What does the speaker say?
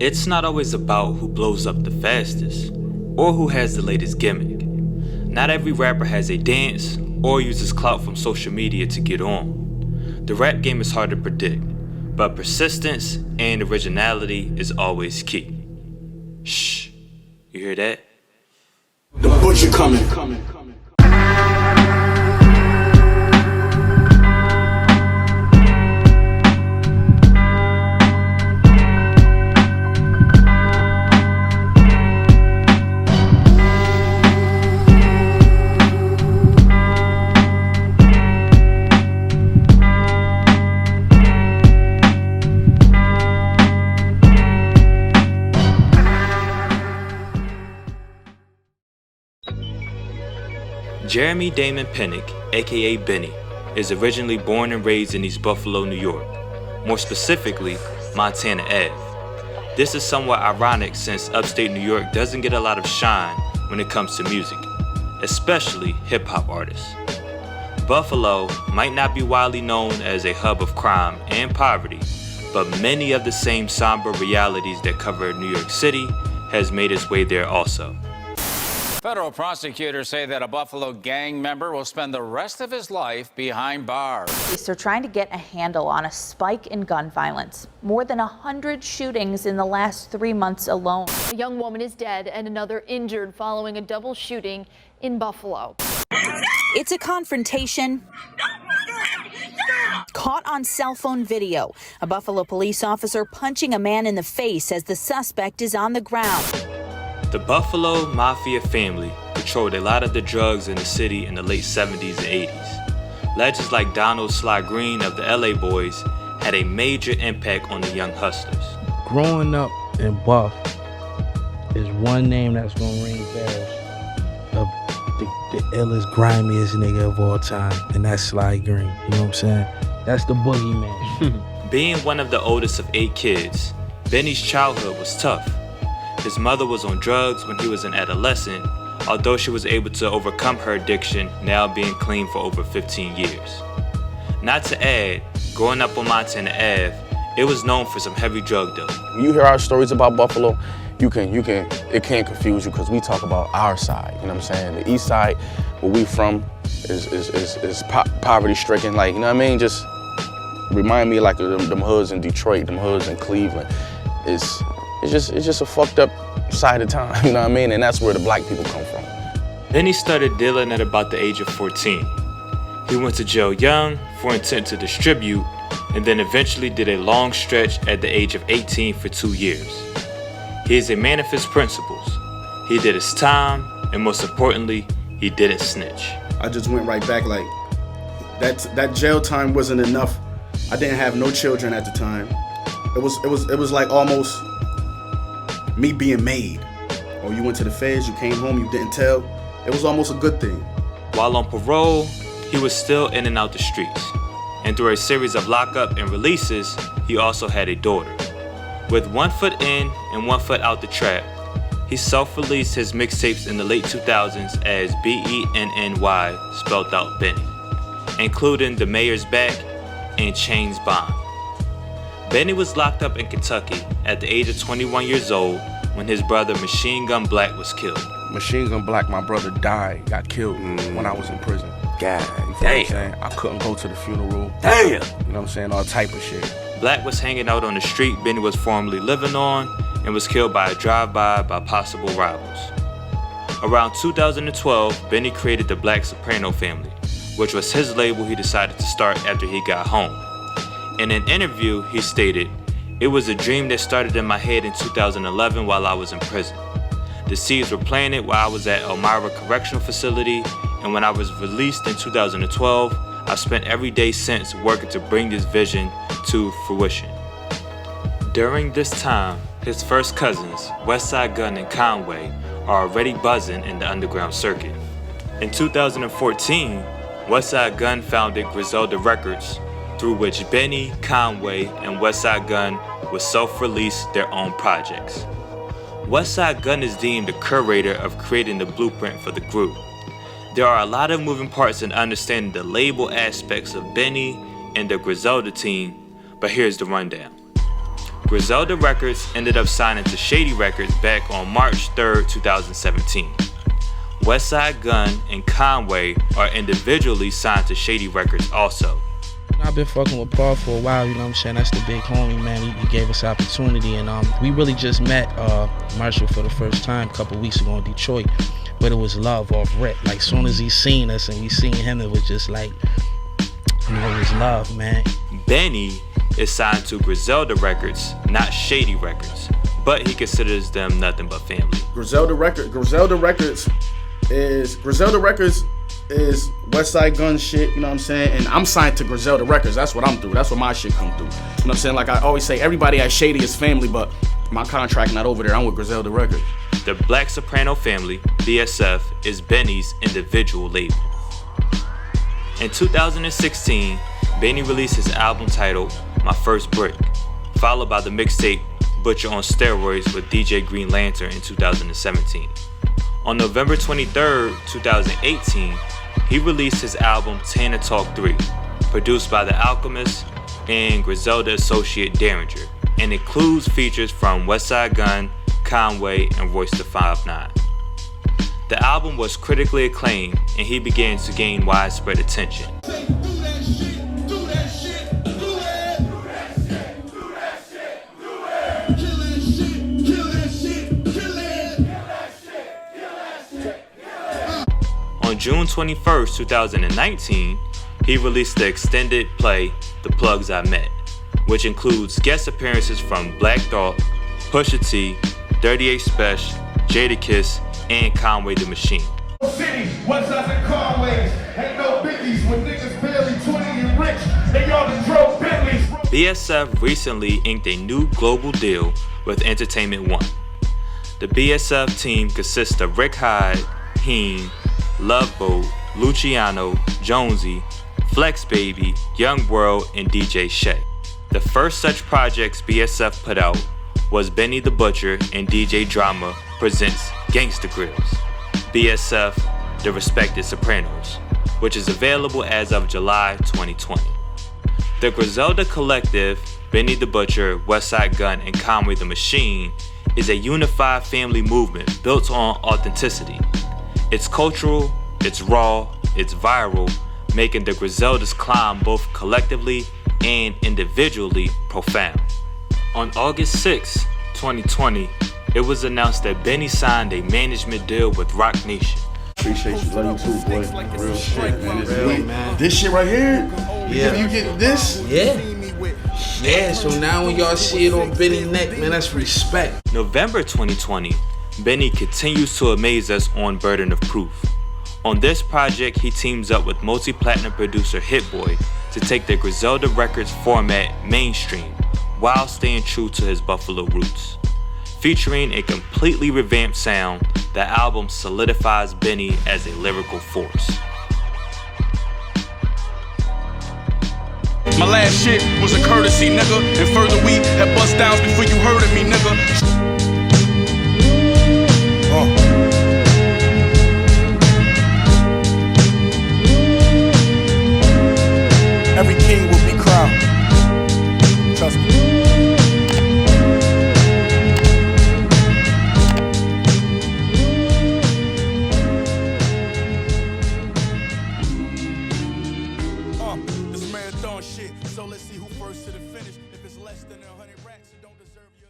It's not always about who blows up the fastest or who has the latest gimmick. Not every rapper has a dance or uses clout from social media to get on. The rap game is hard to predict, but persistence and originality is always key. Shh, you hear that? The butcher coming. Jeremy Damon Pinnick, aka Benny, is originally born and raised in East Buffalo, New York, more specifically, Montana Ave. This is somewhat ironic since upstate New York doesn't get a lot of shine when it comes to music, especially hip-hop artists. Buffalo might not be widely known as a hub of crime and poverty, but many of the same somber realities that cover New York City has made its way there also. Federal prosecutors say that a Buffalo gang member will spend the rest of his life behind bars. Police are trying to get a handle on a spike in gun violence. More than 100 shootings in the last 3 months alone. A young woman is dead and another injured following a double shooting in Buffalo. It's a confrontation caught on cell phone video. A Buffalo police officer punching a man in the face as the suspect is on the ground. The Buffalo Mafia family controlled a lot of the drugs in the city in the late 70s and 80s. Legends like Donald Sly Green of the LA Boys had a major impact on the young hustlers. Growing up in Buff is one name that's gonna ring bells of the illest, grimiest nigga of all time, and that's Sly Green. You know what I'm saying? That's the boogeyman. Being one of the oldest of 8 kids, Benny's childhood was tough. His mother was on drugs when he was an adolescent, although she was able to overcome her addiction, now being clean for over 15 years. Not to add, growing up on Montana Ave, it was known for some heavy drug dealing. When you hear our stories about Buffalo, it can't confuse you because we talk about our side, you know what I'm saying? The east side, where we from, is poverty-stricken, like, you know what I mean? Just remind me like of them hoods in Detroit, them hoods in Cleveland. It's just a fucked up side of town, you know what I mean? And that's where the black people come from. Then he started dealing at about the age of 14. He went to jail young for intent to distribute, and then eventually did a long stretch at the age of 18 for 2 years. He is a man of his principles. He did his time, and most importantly, he didn't snitch. I just went right back like, that jail time wasn't enough. I didn't have no children at the time. It was like almost me being made. Or you went to the feds, you came home, you didn't tell. It was almost a good thing. While on parole, he was still in and out the streets. And through a series of lockup and releases, he also had a daughter. With 1 foot in and 1 foot out the trap, he self-released his mixtapes in the late 2000s as Benny, spelled out Benny, including The Mayor's Back and Chains Bond. Benny was locked up in Kentucky at the age of 21 years old when his brother Machine Gun Black was killed. Machine Gun Black, my brother, got killed when I was in prison. God You feel what I'm damn. saying? I couldn't go to the funeral. Damn. You know what I'm saying? All type of shit. Black was hanging out on the street Benny was formerly living on and was killed by a drive-by by possible rivals. Around 2012, Benny created the Black Soprano family, which was his label he decided to start after he got home. In an interview, he stated, "It was a dream that started in my head in 2011 while I was in prison. The seeds were planted while I was at Elmira Correctional Facility, and when I was released in 2012, I've spent every day since working to bring this vision to fruition." During this time, his first cousins, Westside Gunn and Conway, are already buzzing in the underground circuit. In 2014, Westside Gunn founded Griselda Records, through which Benny, Conway, and Westside Gunn would self-release their own projects. Westside Gunn is deemed the curator of creating the blueprint for the group. There are a lot of moving parts in understanding the label aspects of Benny and the Griselda team, but here's the rundown. Griselda Records ended up signing to Shady Records back on March 3rd, 2017. Westside Gunn and Conway are individually signed to Shady Records also. I've been fucking with Paul for a while, you know what I'm saying? That's the big homie, man. He gave us opportunity, and we really just met Marshall for the first time a couple weeks ago in Detroit, but it was love off rip. Like, soon as he seen us and we seen him, it was just like, you know, it was love, man. Benny is signed to Griselda Records, not Shady Records, but he considers them nothing but family. Griselda Records is Westside Gunn shit, you know what I'm saying? And I'm signed to Griselda Records. That's what I'm through. That's what my shit come through. You know what I'm saying? Like I always say, everybody at Shady is family, but my contract not over there. I'm with Griselda Records. The Black Soprano family, BSF, is Benny's individual label. In 2016, Benny released his album titled My First Brick, followed by the mixtape Butcher on Steroids with DJ Green Lantern in 2017. On November 23rd, 2018, he released his album Tana Talk 3, produced by The Alchemist and Griselda associate Derringer, and includes features from Westside Gunn, Conway, and Royce da 5'9". The album was critically acclaimed, and he began to gain widespread attention. On June 21st, 2019, he released the extended play, The Plugs I Met, which includes guest appearances from Black Thought, Pusha T, 38 Special, Jadakiss, and Conway the Machine. City, Westside and Conways, ain't no biggies when niggas barely 20 and rich, they all the drove Bentleys. BSF recently inked a new global deal with Entertainment One. The BSF team consists of Rick Hyde, Heen, Love Boat, Luciano, Jonesy, Flex Baby, Young World, and DJ Shay. The first such projects BSF put out was Benny the Butcher and DJ Drama presents Gangsta Grills, BSF, The Respected Sopranos, which is available as of July 2020. The Griselda Collective, Benny the Butcher, Westside Gunn, and Conway the Machine is a unified family movement built on authenticity. It's cultural, it's raw, it's viral, making the Griselda's climb both collectively and individually profound. On August 6, 2020, it was announced that Benny signed a management deal with Rock Nation. Appreciate you, love you too, boy. Real shit, man. Man. This shit right here, Yeah. you get this? Yeah. Yeah, so now when y'all see it on Benny's neck, man, that's respect. November 2020, Benny continues to amaze us on Burden of Proof. On this project, he teams up with multi-platinum producer Hit Boy to take the Griselda Records format mainstream while staying true to his Buffalo roots. Featuring a completely revamped sound, the album solidifies Benny as a lyrical force. My last shit was a courtesy, nigga. And further, we had bust downs before you heard of me, nigga. Every king will be crowned. Trust me. This marathon shit. So let's see who first to the finish. If it's less than 100 racks, you don't deserve your